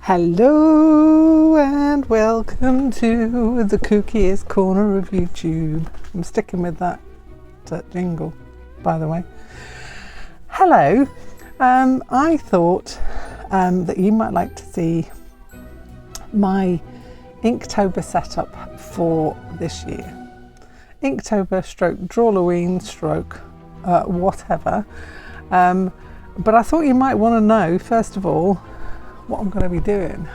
Hello and welcome to the kookiest corner of YouTube. I'm sticking with that jingle, by the way. Hello. I thought that you might like to see my Inktober setup for this year. Inktober stroke Drawlloween stroke whatever. But I thought you might want to know, first of all, what I'm going to be doing.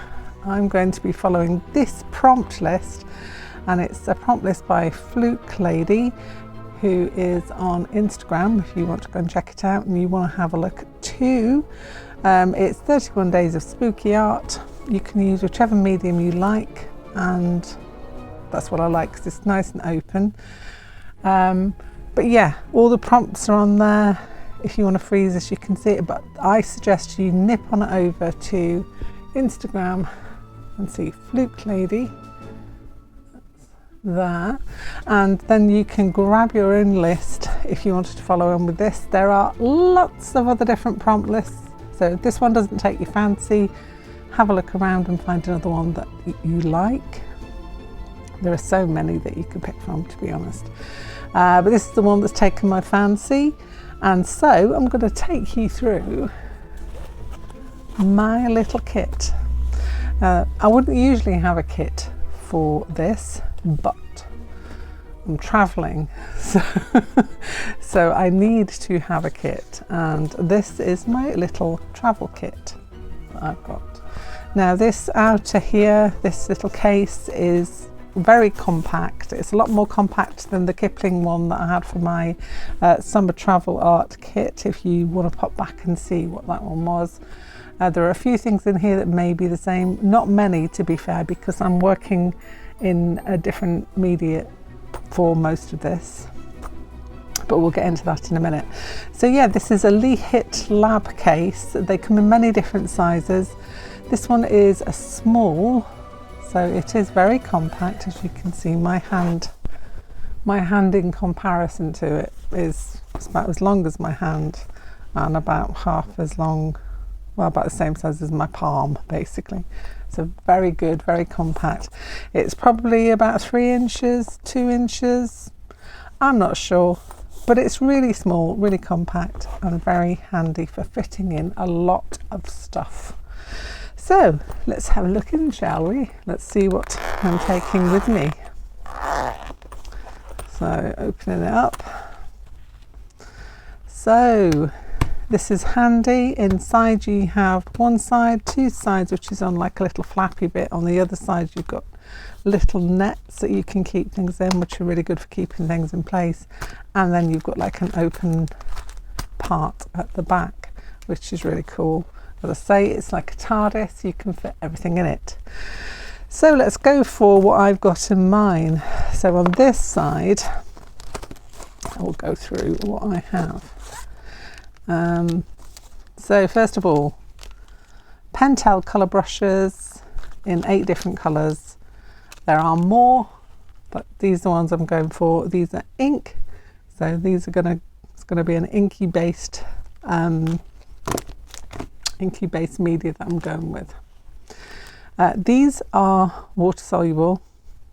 I'm going to be following this prompt list, and it's a prompt list by Fluke Lady, who is on Instagram if you want to go and check it out and you want to have a look too. It's 31 days of spooky art. You can use whichever medium you like, and that's what I like because it's nice and open. But yeah, all the prompts are on there. If you want to freeze this, you can see it, but I suggest you nip on it over to Instagram and see Fluke Lady. That's there. And then you can grab your own list if you wanted to follow on with this. There are lots of other different prompt lists, so if this one doesn't take your fancy, have a look around and find another one that you like. There are so many that you could pick from, to be honest. But this is the one that's taken my fancy. And so I'm going to take you through my little kit. I wouldn't usually have a kit for this, but I'm traveling, so I need to have a kit, and this is my little travel kit that I've got. Now this outer here, this little case is very compact. It's a lot more compact than the Kipling one that I had for my summer travel art kit, if you want to pop back and see what that one was. There are a few things in here that may be the same, not many to be fair, because I'm working in a different media for most of this, but we'll get into that in a minute. So yeah, this is a Lee Hit lab case. They come in many different sizes. This one is a small, so it is very compact. As you can see, my hand in comparison to it is about as long as my hand and about half as long, well, about the same size as my palm basically. So very good, very compact. It's probably about 3 inches, 2 inches, I'm not sure, but it's really small, really compact and very handy for fitting in a lot of stuff. So let's have a look in, shall we? Let's see what I'm taking with me. So opening it up. So this is handy. Inside you have one side, 2 sides, which is on like a little flappy bit. On the other side you've got little nets that you can keep things in, which are really good for keeping things in place. And then you've got like an open part at the back, which is really cool. As I say, it's like a TARDIS, you can fit everything in it. So let's go for what I've got in mine. So on this side, I will go through what I have. So first of all, Pentel colour brushes in 8 different colours. There are more, but these are the ones I'm going for. These are ink, so these are it's gonna be an inky based media that I'm going with. These are water soluble,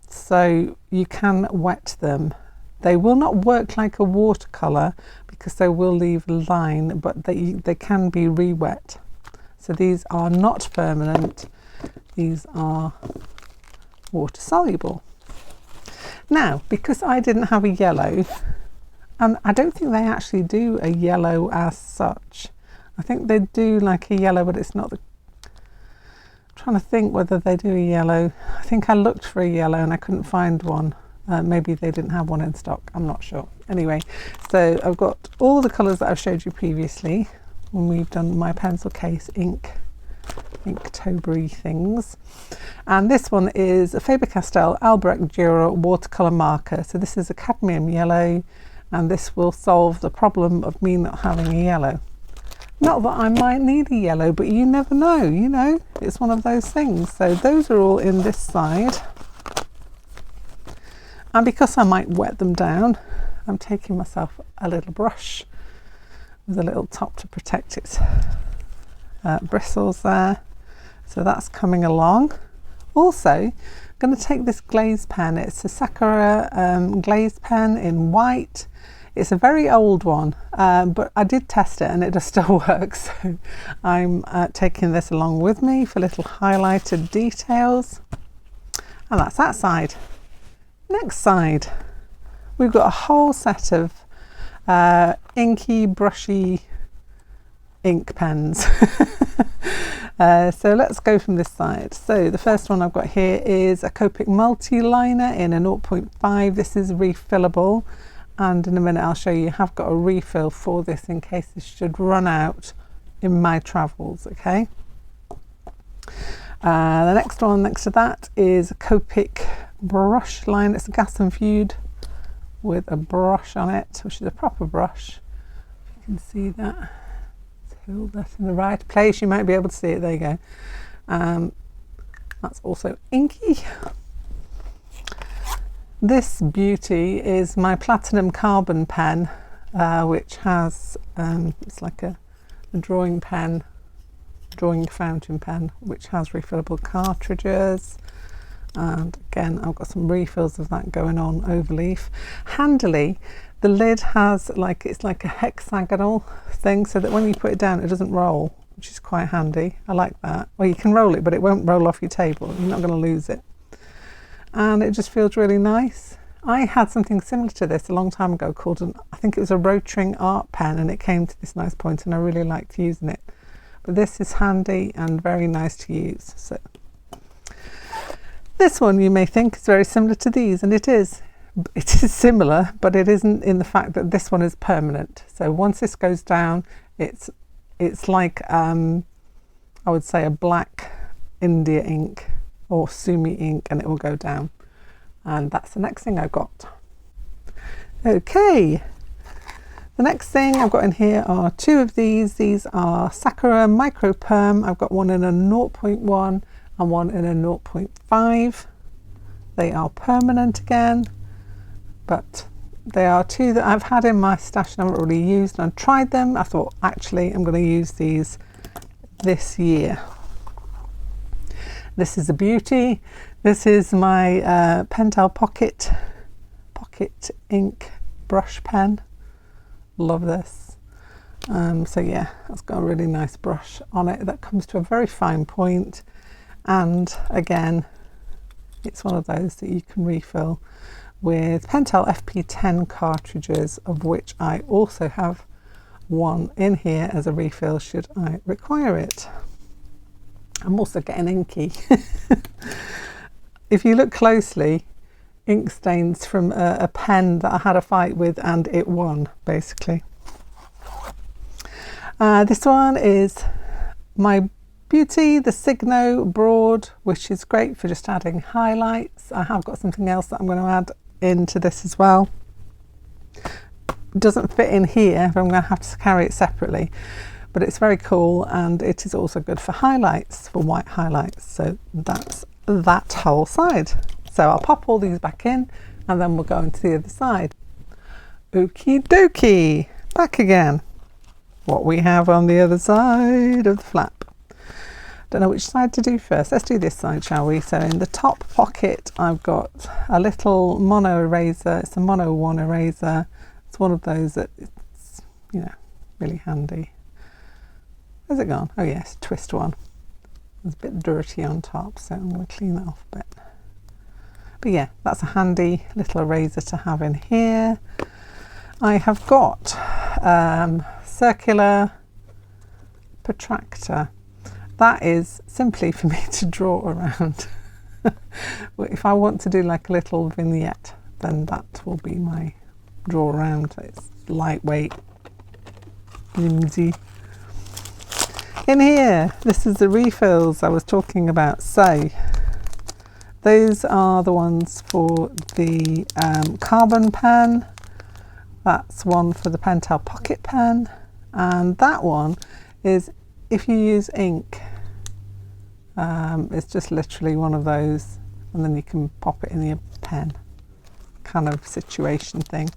so you can wet them. They will not work like a watercolour because they will leave a line, but they can be re-wet. So these are not permanent, these are water soluble. Now, because I didn't have a yellow, and I don't think they actually do a yellow as such. I think they do like a yellow, but it's not the... I'm trying to think whether they do a yellow. I think I looked for a yellow and I couldn't find one. Maybe they didn't have one in stock, I'm not sure. Anyway, so I've got all the colours that I've showed you previously when we've done my pencil case Inktober-y things. And this one is a Faber-Castell Albrecht Dürer watercolour marker. So this is a cadmium yellow, and this will solve the problem of me not having a yellow. Not that I might need a yellow, but you never know, you know, it's one of those things. So those are all in this side. And because I might wet them down, I'm taking myself a little brush with a little top to protect its bristles there. So that's coming along. Also, I'm going to take this glaze pen. It's a Sakura glaze pen in white. It's a very old one, but I did test it and it does still work. So I'm taking this along with me for little highlighted details. And that's that side. Next side, we've got a whole set of inky, brushy ink pens. So let's go from this side. So the first one I've got here is a Copic multi-liner in a 0.5. This is refillable, and in a minute I'll show you have got a refill for this in case this should run out in my travels. Okay. The next one next to that is a Copic brush line. It's a gas infused with a brush on it, which is a proper brush. You can see that. Hold that in the right place, you might be able to see it. There you go. That's also inky. This beauty is my platinum carbon pen, which has it's like a drawing pen, drawing fountain pen, which has refillable cartridges. And again, I've got some refills of that going on overleaf. Handily, the lid has it's like a hexagonal thing, so that when you put it down it doesn't roll, which is quite handy. I like that. Well, you can roll it, but it won't roll off your table. You're not going to lose it. And it just feels really nice. I had something similar to this a long time ago called I think it was a Rotring art pen, and it came to this nice point and I really liked using it. But this is handy and very nice to use. So this one you may think is very similar to these, and it is. It is similar, but it isn't in the fact that this one is permanent. So once this goes down, it's like I would say a black India ink or Sumi ink, and it will go down. And that's the next thing I got. Okay, the next thing I've got in here are two of these. These are Sakura Micro Perm. I've got one in a 0.1 and one in a 0.5. They are permanent again, but they are two that I've had in my stash and I haven't really used, and I tried them. I thought, actually, I'm going to use these this year. This is a beauty. This is my Pentel Pocket ink brush pen. Love this. So yeah, it's got a really nice brush on it that comes to a very fine point, and again, it's one of those that you can refill with Pentel FP10 cartridges, of which I also have one in here as a refill should I require it. I'm also getting inky. If you look closely, ink stains from a pen that I had a fight with and it won, basically. This one is my beauty, the Signo Broad, which is great for just adding highlights. I have got something else that I'm going to add into this as well. It doesn't fit in here, but I'm going to have to carry it separately. But it's very cool, and it is also good for highlights, for white highlights. So that's that whole side. So I'll pop all these back in and then we'll go into the other side. Okie dokie, back again. What we have on the other side of the flap. Don't know which side to do first. Let's do this side, shall we? So in the top pocket I've got a little mono eraser. It's a mono 1 eraser. It's one of those that it's, you know, really handy. Where's it gone? Oh yes, twist one. It's a bit dirty on top, so I'm going to clean that off a bit. But yeah, that's a handy little eraser to have in here. I have got circular protractor. That is simply for me to draw around. If I want to do like a little vignette, then that will be my draw around. It's lightweight, flimsy. In here, this is the refills I was talking about. So those are the ones for the carbon pen. That's one for the Pentel Pocket pen, and that one is if you use ink. It's just literally one of those, and then you can pop it in your pen, kind of situation thing.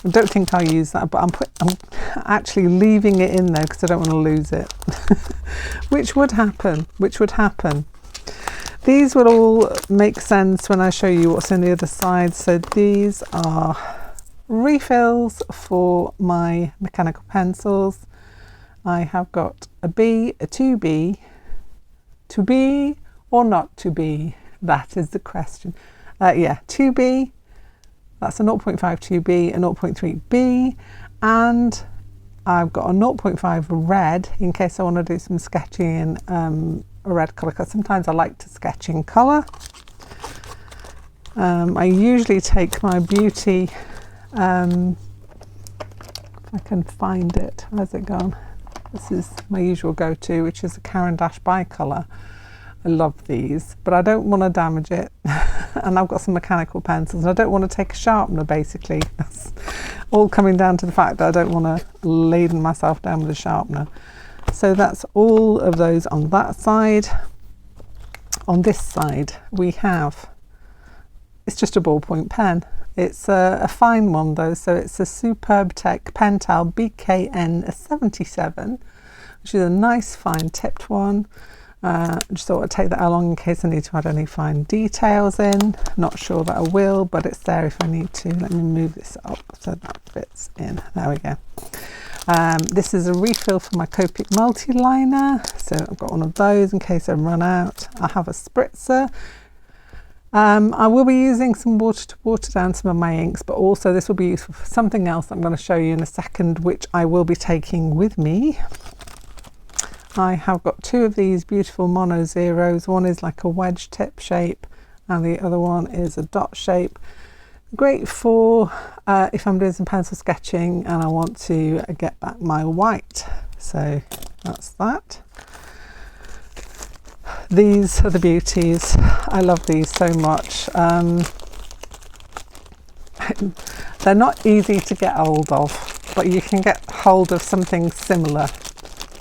I don't think I'll use that, but I'm actually leaving it in there because I don't want to lose it. which would happen. These will all make sense when I show you what's on the other side. So these are refills for my mechanical pencils. I have got a B, a 2B, to be or not to be, that is the question. Yeah, 2B, that's a 0.5 2B, a 0.3 B, and I've got a 0.5 red in case I want to do some sketching in a red colour, because sometimes I like to sketch in colour. I usually take my beauty, if I can find it, where's it gone? This is my usual go-to, which is a Caran d'Ache Bicolor. I love these, but I don't want to damage it. And I've got some mechanical pencils, and I don't want to take a sharpener, basically. That's all coming down to the fact that I don't want to laden myself down with a sharpener. So that's all of those on that side. On this side, we have, it's just a ballpoint pen. It's a fine one though, so it's a Superb Tech Pentel BKN 77, which is a nice fine tipped one. Just thought I'd take that along in case I need to add any fine details in. Not sure that I will, but it's there if I need to. Let me move this up so that fits in. There we go. This is a refill for my Copic multi-liner, so I've got one of those in case I run out. I have a spritzer. I will be using some water to water down some of my inks, but also this will be useful for something else I'm going to show you in a second, which I will be taking with me. I have got two of these beautiful mono zeros. One is like a wedge tip shape and the other one is a dot shape. Great for if I'm doing some pencil sketching and I want to get back my white. So that's that. These are the beauties. I love these so much. They're not easy to get hold of, but you can get hold of something similar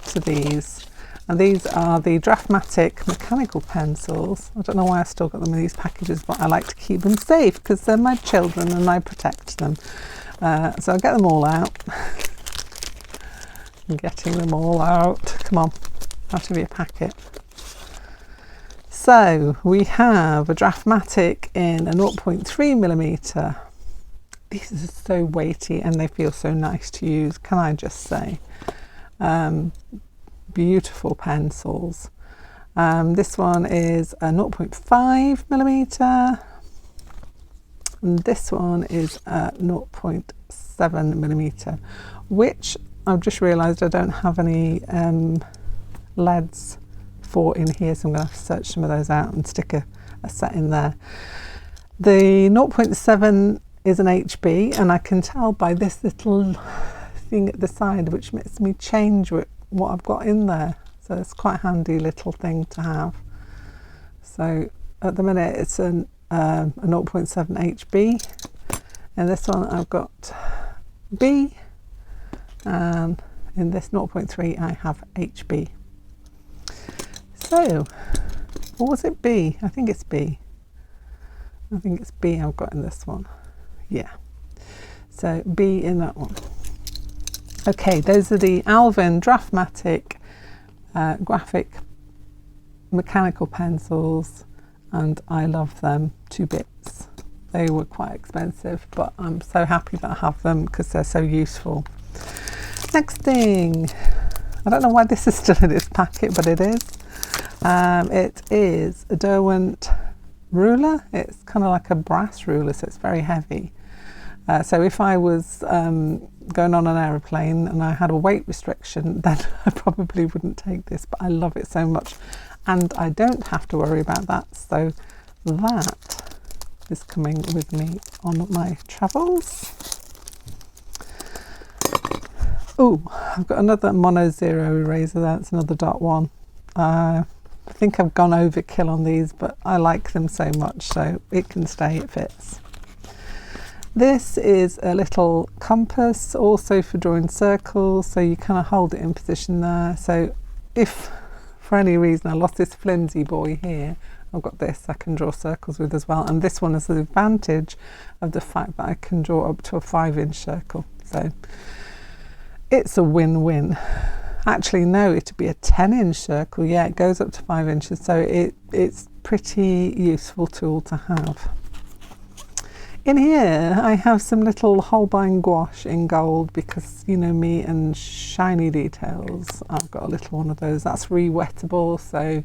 to these. And these are the Draftmatic mechanical pencils. I don't know why I still got them in these packages, but I like to keep them safe because they're my children and I protect them. So I'll get them all out. I'm getting them all out. Come on, out of your packet. So we have a Draftmatic in a 0.3mm. These are so weighty and they feel so nice to use, can I just say. Beautiful pencils. This one is a 0.5mm and this one is a 0.7mm, which I've just realised I don't have any leads for in here, so I'm going to have to search some of those out and stick a set in there. The 0.7 is an HB, and I can tell by this little thing at the side which makes me change what I've got in there, so it's quite a handy little thing to have. So at the minute it's a 0.7 HB, and this one I've got B, and in this 0.3 I have HB. So, or was it B? I think it's B. I think it's B I've got in this one. Yeah. So B in that one. Okay, those are the Alvin Draftmatic graphic mechanical pencils, and I love them to bits. They were quite expensive, but I'm so happy that I have them because they're so useful. Next thing, I don't know why this is still in this packet, but it is. It is a Derwent ruler. It's kind of like a brass ruler, so it's very heavy. So if I was going on an aeroplane and I had a weight restriction, then I probably wouldn't take this, but I love it so much and I don't have to worry about that. So that is coming with me on my travels. Oh, I've got another mono zero eraser. That's another dot one. I think I've gone overkill on these, but I like them so much, so it can stay, it fits. This is a little compass, also for drawing circles, so you kind of hold it in position there. So if for any reason I lost this flimsy boy here, I've got this I can draw circles with as well, and this one has the advantage of the fact that I can draw up to a 5-inch circle, so it's a win-win. Actually no, it'd be a 10-inch circle. Yeah, it goes up to 5 inches, so it's pretty useful tool to have. In here I have some little Holbein gouache in gold, because you know me and shiny details. I've got a little one of those. That's re-wettable, so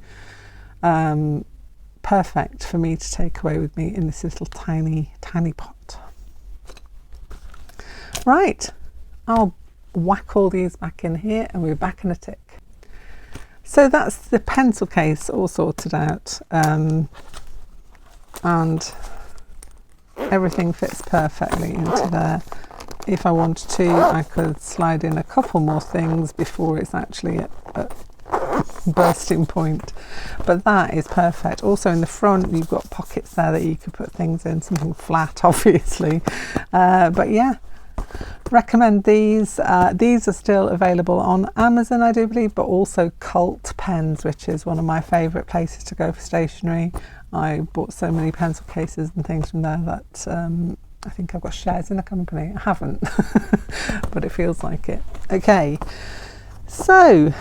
perfect for me to take away with me in this little tiny pot. Right, I'll whack all these back in here and we're back in a tick. So that's the pencil case all sorted out, and everything fits perfectly into there. If I wanted to, I could slide in a couple more things before it's actually at bursting point, but that is perfect. Also in the front you've got pockets there that you could put things in, something flat obviously, but yeah, recommend these. These are still available on Amazon, I do believe, but also Cult Pens, which is one of my favourite places to go for stationery. I bought so many pencil cases and things from there that I think I've got shares in the company. I haven't, but it feels like it. Okay, so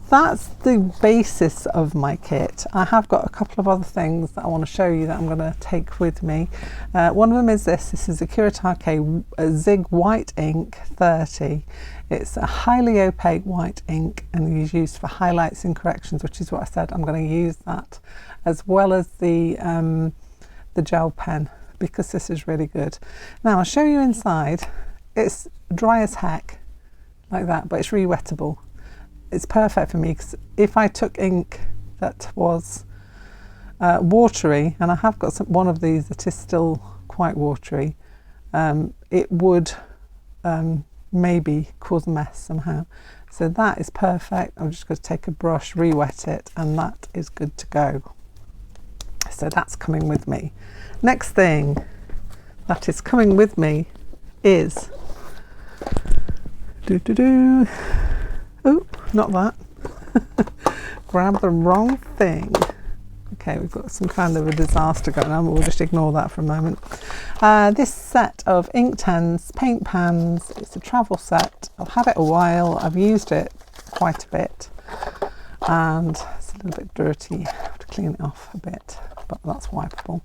that's the basis of my kit. I have got a couple of other things that I want to show you that I'm going to take with me. One of them is this. This is a Kuretake Zig White Ink 30. It's a highly opaque white ink and is used for highlights and corrections, which is what I said. I'm going to use that as well as the gel pen, because this is really good. Now I'll show you inside. It's dry as heck, like that, but it's re-wettable. It's perfect for me, because if I took ink that was watery, and I have got one of these that is still quite watery, it would maybe cause a mess somehow. So that is perfect. I'm just going to take a brush, re-wet it, and that is good to go. So that's coming with me. Next thing that is coming with me is oh, not that. Grab the wrong thing. Okay, we've got some kind of a disaster going on, but we'll just ignore that for a moment. This set of Inktense paint pans, it's a travel set. I've had it a while, I've used it quite a bit, and it's a little bit dirty. I have to clean it off a bit, but that's wipeable.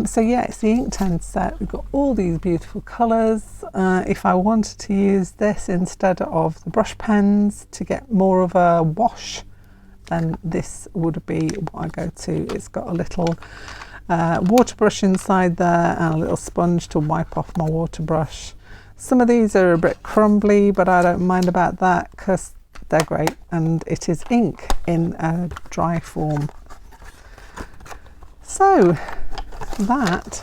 So yeah, it's the Inktense set. We've got all these beautiful colours. If I wanted to use this instead of the brush pens to get more of a wash, then this would be what I go to. It's got a little water brush inside there and a little sponge to wipe off my water brush. Some of these are a bit crumbly, but I don't mind about that because they're great, and it is ink in a dry form. So that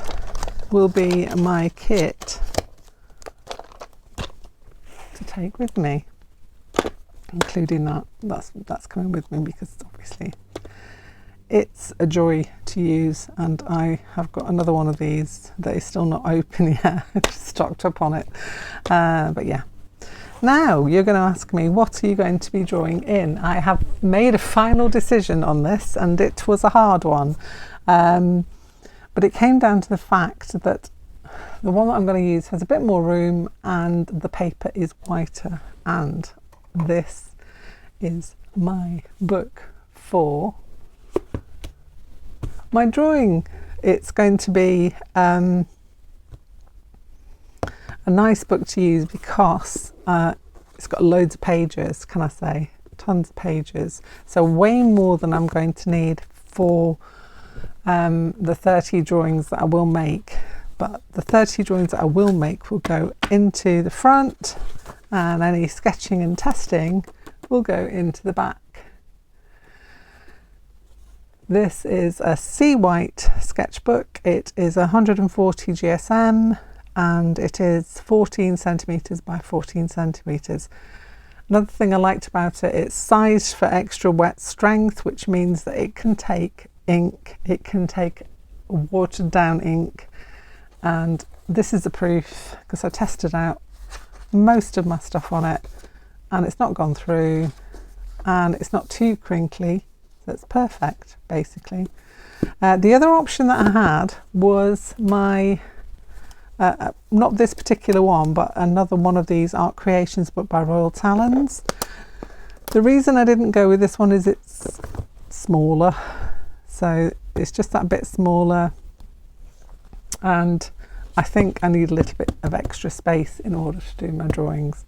will be my kit to take with me, including that's coming with me because obviously it's a joy to use, and I have got another one of these that is still not open yet, just stocked up on it, but yeah. Now you're going to ask me, what are you going to be drawing in? I have made a final decision on this, and it was a hard one, but it came down to the fact that the one that I'm going to use has a bit more room and the paper is whiter, and this is my book for my drawing. It's going to be a nice book to use because it's got loads of pages, can I say, tons of pages, so way more than I'm going to need for the 30 drawings that I will make. But the 30 drawings that I will make will go into the front, and any sketching and testing will go into the back. This is a Seawhite Sketchbook. It is 140 GSM and it is 14 centimeters by 14 centimeters. Another thing I liked about it, it's sized for extra wet strength, which means that it can take ink, it can take watered down ink, and this is the proof because I tested out most of my stuff on it and it's not gone through and it's not too crinkly, that's perfect, basically. The other option that I had was my, not this particular one, but another one of these art creations, but by Royal Talons. The reason I didn't go with this one is it's smaller, so it's just that bit smaller, and I think I need a little bit of extra space in order to do my drawings.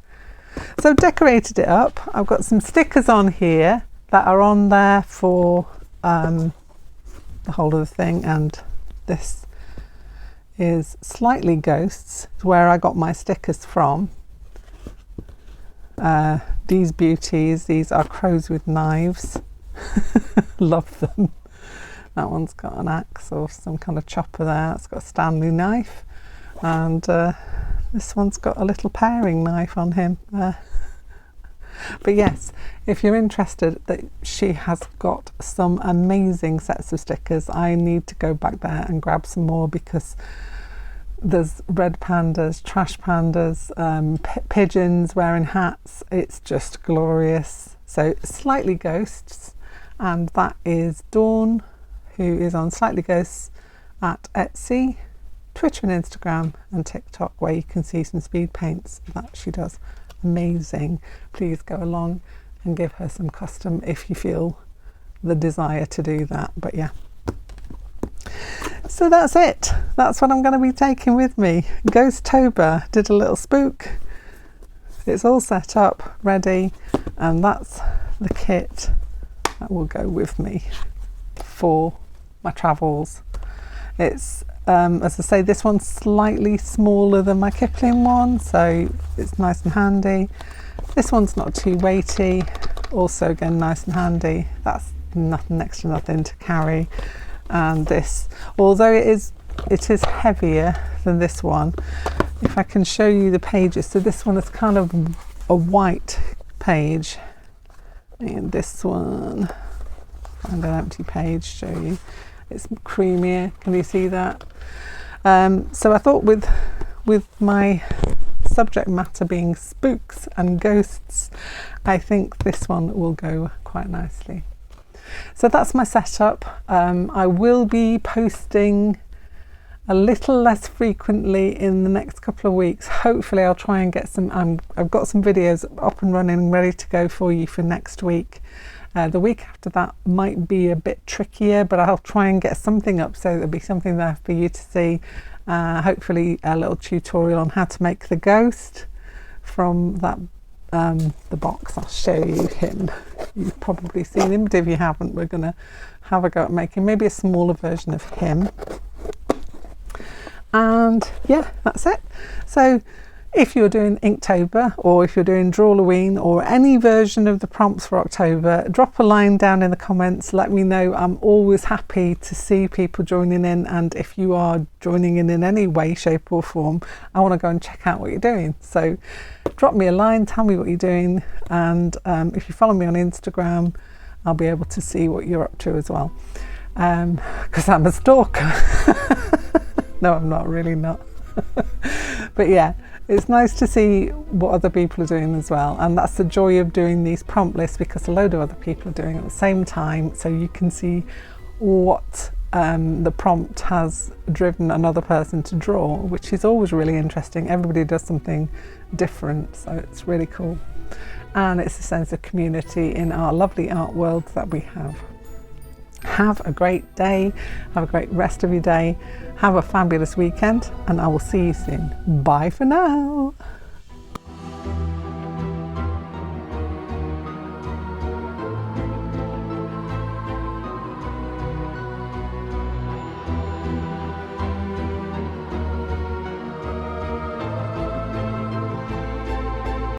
So I've decorated it up. I've got some stickers on here that are on there for the whole of the thing, and this is Slightly Ghosts, where I got my stickers from. These beauties, these are crows with knives. Love them. That one's got an axe or some kind of chopper there. It's got a Stanley knife, and this one's got a little paring knife on him there. But yes, if you're interested, that she has got some amazing sets of stickers. I need to go back there and grab some more, because there's red pandas, trash pandas, pigeons wearing hats. It's just glorious. So Slightly Ghosts, and that is Dawn, who is on Slightly Ghosts at Etsy, Twitter and Instagram and TikTok, where you can see some speed paints that she does. Amazing. Please go along and give her some custom if you feel the desire to do that. But yeah, so that's it. That's what I'm going to be taking with me. Ghosttober, did a little spook. It's all set up, ready, and that's the kit that will go with me for my travels. It's as I say, this one's slightly smaller than my Kipling one, so it's nice and handy. This one's not too weighty, also again nice and handy. That's nothing, next to nothing to carry. And this, although it is heavier than this one, if I can show you the pages. So this one is kind of a white page, and this one, find an empty page, show you. It's creamier. Can you see that? So I thought with my subject matter being spooks and ghosts, I think this one will go quite nicely. So that's my setup. I will be posting a little less frequently in the next couple of weeks. Hopefully I'll try and get some, I've got some videos up and running ready to go for you for next week. The week after that might be a bit trickier, but I'll try and get something up so there'll be something there for you to see. Hopefully a little tutorial on how to make the ghost from that the box. I'll show you him. You've probably seen him, but if you haven't, we're going to have a go at making maybe a smaller version of him. And yeah, that's it. So if you're doing Inktober, or if you're doing Drawlloween, or any version of the prompts for October, drop a line down in the comments, let me know. I'm always happy to see people joining in, and if you are joining in any way, shape or form, I want to go and check out what you're doing. So drop me a line, tell me what you're doing, and if you follow me on Instagram, I'll be able to see what you're up to as well, because I'm a stalker. No, I'm not, really not. But yeah, it's nice to see what other people are doing as well, and that's the joy of doing these prompt lists, because a load of other people are doing it at the same time, so you can see what the prompt has driven another person to draw, which is always really interesting. Everybody does something different, so it's really cool, and it's a sense of community in our lovely art world that we have. Have a great day, have a great rest of your day, have a fabulous weekend, and I will see you soon. Bye for now.